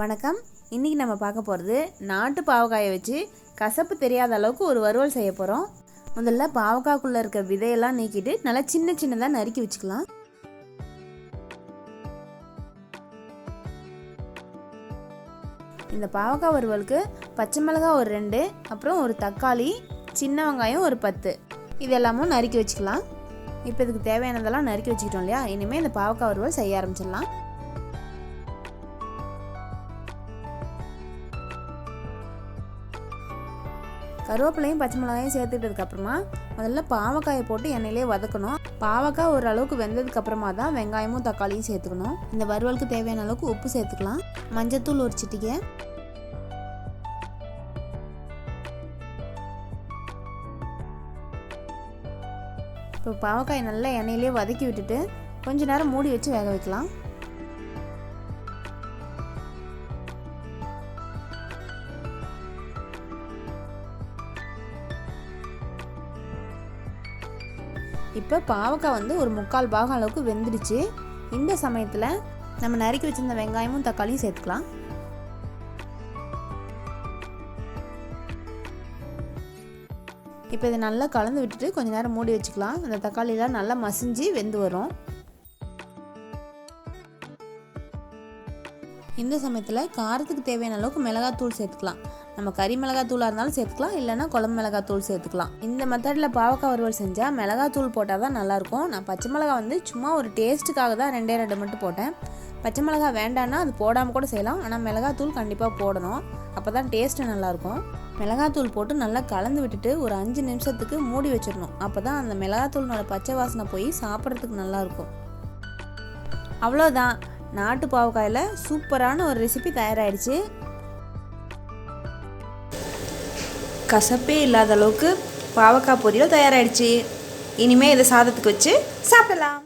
வணக்கம். இன்றைக்கி நம்ம பார்க்க போகிறது நாட்டு பாவக்காயை வச்சு கசப்பு தெரியாத அளவுக்கு ஒரு வறுவல் செய்ய போகிறோம். முதல்ல பாவக்காய்க்குள்ளே இருக்க விதையெல்லாம் நீக்கிட்டு நல்லா சின்ன சின்னதாக நறுக்கி வச்சுக்கலாம். இந்த பாவக்காய் வறுவலுக்கு பச்சை மிளகாய் ஒரு 2, அப்புறம் ஒரு தக்காளி, சின்ன வெங்காயம் ஒரு 10 இதெல்லாமும் நறுக்கி வச்சுக்கலாம். இப்போ இதுக்கு தேவையானதெல்லாம் நறுக்கி வச்சுக்கிட்டோம் இல்லையா, இனிமேல் இந்த பாவக்காய் வறுவல் செய்ய ஆரம்பிச்சிடலாம். கருவேப்பிலையும் பச்சை மிளகாயும் சேர்த்துட்டதுக்கப்புறமா முதல்ல பாவக்காயை போட்டு எண்ணெயிலே வதக்கணும். பாவக்காய் ஓரளவுக்கு வெந்ததுக்கு அப்புறமா தான் வெங்காயமும் தக்காளியும் சேர்த்துக்கணும். இந்த வறுவலுக்கு தேவையான அளவுக்கு உப்பு சேர்த்துக்கலாம். மஞ்சத்தூள் ஒரு சிட்டிகை, இப்போ பாவக்காய் நல்லா எண்ணெயிலே வதக்கி விட்டுட்டு கொஞ்ச நேரம் மூடி வச்சு வேக வைக்கலாம். இப்போ பாவக்காய் ஒரு 3/4 பாகம் அளவுக்கு வெந்துடுச்சு. இந்த சமயத்தில் நம்ம நறுக்கி வச்சிருந்த வெங்காயமும் தக்காளியும் சேர்த்துக்கலாம். இப்போ இதை நல்லா கலந்து விட்டுட்டு கொஞ்ச நேரம் மூடி வச்சுக்கலாம். அந்த தக்காளியெலாம் நல்லா மசிஞ்சு வெந்து வரும். இந்த சமயத்தில் காரத்துக்கு தேவையான அளவுக்கு மிளகாத்தூள் சேர்த்துக்கலாம். நம்ம கறி மிளகாத்தூளாக இருந்தாலும் சேர்த்துக்கலாம், இல்லைனா குழம்பு மிளகாத்தூள் சேர்த்துக்கலாம். இந்த மெத்தடில் பாவக்காய் வறுவல் செஞ்சால் மிளகாத்தூள் போட்டால் தான் நல்லாயிருக்கும். நான் பச்சை மிளகாய் சும்மா ஒரு டேஸ்ட்டுக்காக தான் 2 மட்டும் போட்டேன். பச்சை மிளகாய் வேண்டான்னா அது போடாமல் கூட செய்யலாம், ஆனால் மிளகாத்தூள் கண்டிப்பாக போடணும், அப்போ தான் டேஸ்ட்டு நல்லாயிருக்கும். மிளகாத்தூள் போட்டு நல்லா கலந்து விட்டுட்டு ஒரு 5 நிமிஷத்துக்கு மூடி வச்சிடணும். அப்போ தான் அந்த மிளகாத்தூளோட பச்சை வாசனை போய் சாப்பிட்றதுக்கு நல்லாயிருக்கும். அவ்வளோதான், நாட்டு பாவக்காயில் சூப்பரான ஒரு ரெசிபி தயாராகிடுச்சு. கசப்பே இல்லாத அளவுக்கு பாவக்காய் பொரியல் தயாராகிடுச்சு. இனிமேல் இதை சாதத்துக்கு வச்சு சாப்பிடலாம்.